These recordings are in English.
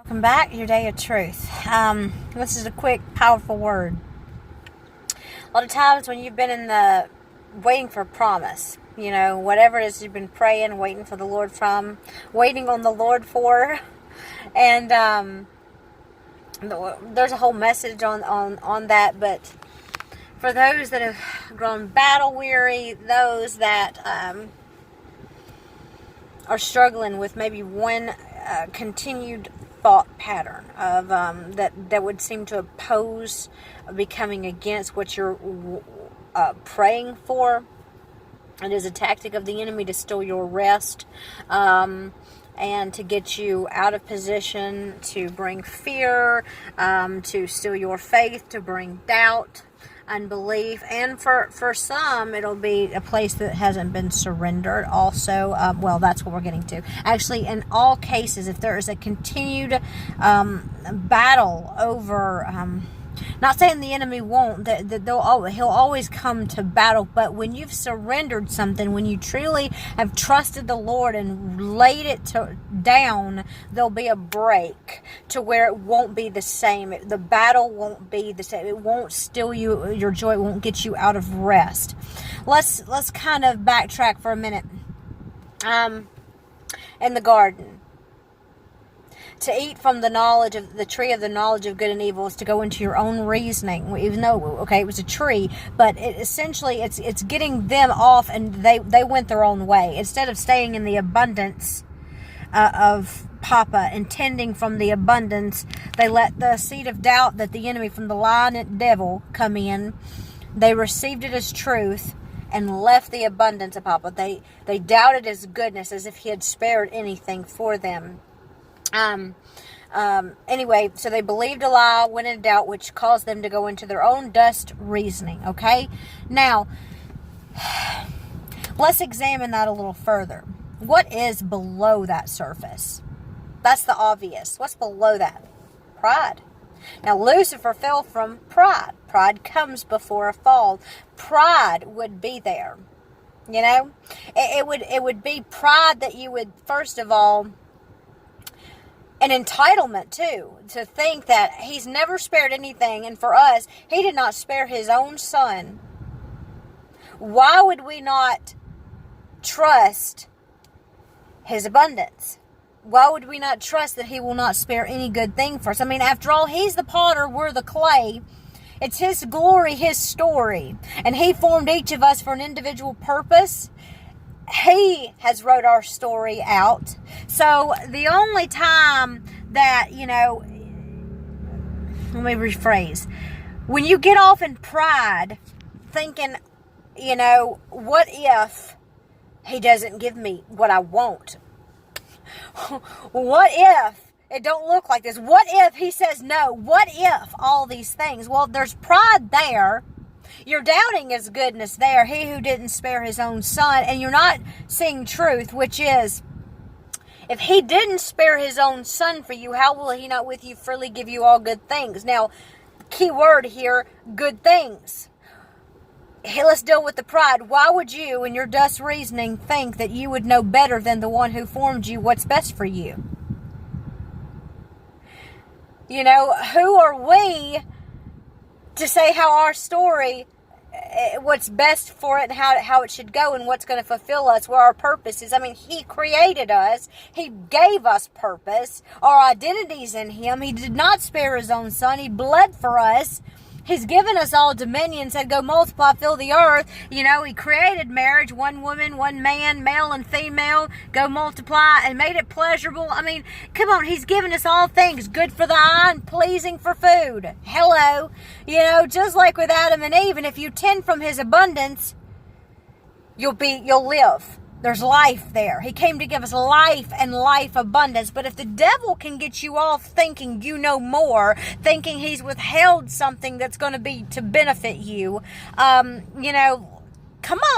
Welcome back, your day of truth. This is a quick, powerful word. A lot of times when you've been in the waiting for a promise, whatever it is you've been praying, waiting for the Lord from, waiting on the Lord for, and there's a whole message on that. But for those that have grown battle weary, those that are struggling with maybe one continued thought pattern of that would seem to oppose becoming against what you're praying for. It is a tactic of the enemy to steal your rest and to get you out of position, to bring fear, to steal your faith, to bring doubt, unbelief, and for some it'll be a place that hasn't been surrendered also. That's what we're getting to. Actually, in all cases, if there is a continued battle over, not saying the enemy won't, he'll always come to battle, but when you've surrendered something, when you truly have trusted the Lord and laid it down, there'll be a break to where it won't be the same. The battle won't be the same. It won't steal your joy. It won't get you out of rest. Let's kind of backtrack for a minute. In the garden, to eat from the knowledge of the tree of the knowledge of good and evil is to go into your own reasoning, even though, it was a tree, but essentially it's getting them off, and they went their own way. Instead of staying in the abundance of Papa, intending from the abundance, they let the seed of doubt that the enemy from the lion and devil come in. They received it as truth and left the abundance of Papa. They doubted his goodness as if he had spared anything for them. Anyway, so they believed a lie, went in doubt, which caused them to go into their own dust reasoning. Okay, now let's examine that a little further. What is below that surface? That's the obvious. What's below that? Pride. Now, Lucifer fell from pride. Pride comes before a fall. Pride would be there. It would be pride that you would, first of all, an entitlement too, to think that he's never spared anything, and for us, he did not spare his own son. Why would we not trust his abundance? Why would we not trust that he will not spare any good thing for us? I mean, after all, he's the potter, we're the clay. It's his glory, his story, and he formed each of us for an individual purpose. He has wrote our story out. So the only time that, let me rephrase. When you get off in pride, thinking, what if he doesn't give me what I want? What if it don't look like this? What if he says no? What if all these things? Well, there's pride there. You're doubting his goodness there, he who didn't spare his own son, and you're not seeing truth, which is, if he didn't spare his own son for you, how will he not with you freely give you all good things? Now, key word here, good things. Hey, let's deal with the pride. Why would you, in your dust reasoning, think that you would know better than the one who formed you what's best for you? Who are we to say how our story, what's best for it, and how it should go, and what's going to fulfill us, where our purpose is? I mean, he created us. He gave us purpose. Our identity's in him. He did not spare his own son. He bled for us. He's given us all dominion, said go multiply, fill the earth. He created marriage, one woman, one man, male and female, go multiply, and made it pleasurable. I mean, come on, he's given us all things, good for the eye and pleasing for food. Hello. Just like with Adam and Eve, and if you tend from his abundance, you'll live. There's life there. He came to give us life and life abundance. But if the devil can get you off thinking you know more, thinking he's withheld something that's going to be to benefit you, come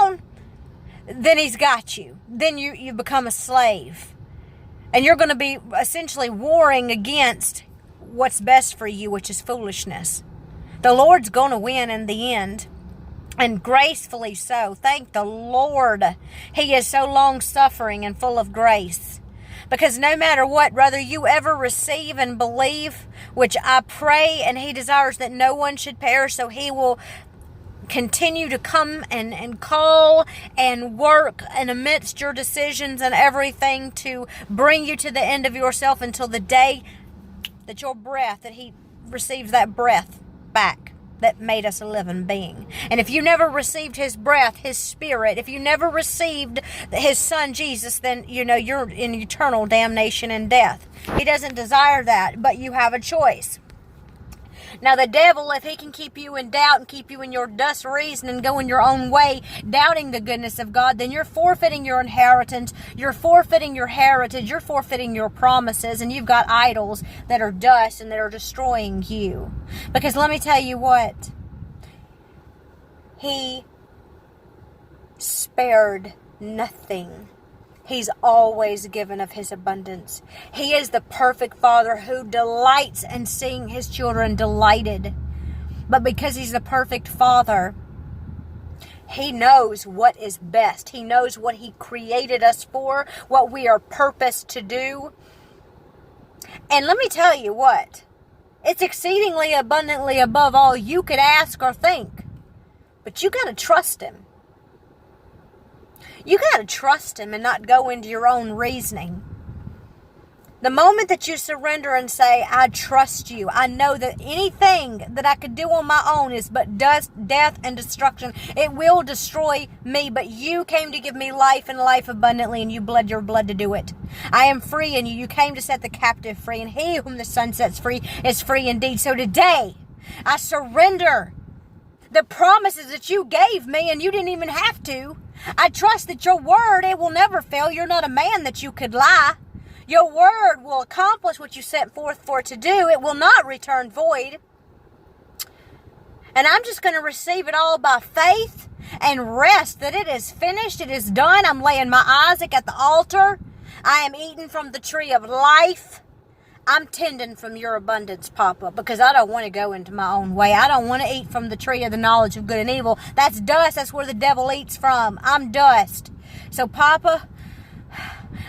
on, then he's got you. Then you become a slave. And you're going to be essentially warring against what's best for you, which is foolishness. The Lord's going to win in the end. And gracefully so. Thank the Lord. He is so long-suffering and full of grace. Because no matter what, whether you ever receive and believe, which I pray, and He desires that no one should perish, so He will continue to come and call and work and amidst your decisions and everything to bring you to the end of yourself until the day that your breath, that He receives that breath back that made us a living being. And if you never received His breath, His Spirit, if you never received His Son Jesus, then you're in eternal damnation and death. He doesn't desire that, but you have a choice. Now the devil, if he can keep you in doubt and keep you in your dust reasoning, going your own way, doubting the goodness of God, then you're forfeiting your inheritance, you're forfeiting your heritage, you're forfeiting your promises, and you've got idols that are dust and that are destroying you. Because let me tell you what, He spared nothing. He's always given of His abundance. He is the perfect Father who delights in seeing His children delighted. But because He's the perfect Father, He knows what is best. He knows what He created us for, what we are purposed to do. And let me tell you what, it's exceedingly abundantly above all you could ask or think. But you got to trust Him. You got to trust Him and not go into your own reasoning. The moment that you surrender and say, I trust you, I know that anything that I could do on my own is but dust, death, and destruction. It will destroy me, but you came to give me life and life abundantly, and you bled your blood to do it. I am free in you. You came to set the captive free, and he whom the Son sets free is free indeed. So today, I surrender the promises that you gave me, and you didn't even have to. I trust that your word, it will never fail. You're not a man that you could lie. Your word will accomplish what you sent forth for it to do. It will not return void. And I'm just going to receive it all by faith and rest that it is finished. It is done. I'm laying my Isaac at the altar. I am eating from the tree of life. I'm tending from your abundance, Papa, because I don't want to go into my own way. I don't want to eat from the tree of the knowledge of good and evil. That's dust. That's where the devil eats from. I'm dust. So, Papa,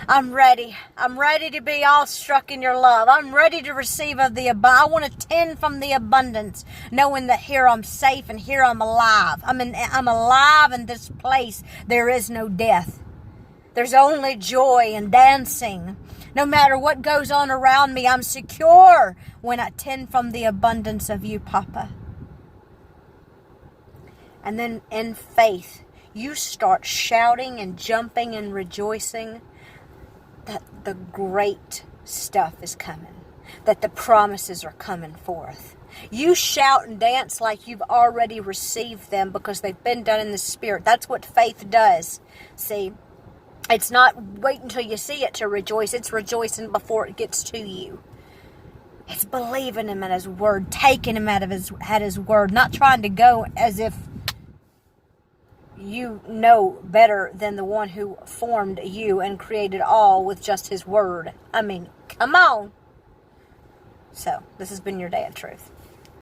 I'm ready. I'm ready to be all struck in your love. I'm ready to receive of the abundance. I want to tend from the abundance, knowing that here I'm safe and here I'm alive. I'm alive in this place. There is no death. There's only joy and dancing. No matter what goes on around me, I'm secure when I tend from the abundance of you, Papa. And then in faith, you start shouting and jumping and rejoicing that the great stuff is coming, that the promises are coming forth. You shout and dance like you've already received them because they've been done in the Spirit. That's what faith does. See, it's not wait until you see it to rejoice. It's rejoicing before it gets to you. It's believing Him at His word, taking Him at His word, not trying to go as if you know better than the one who formed you and created all with just His word. I mean, come on. So, this has been your day of truth.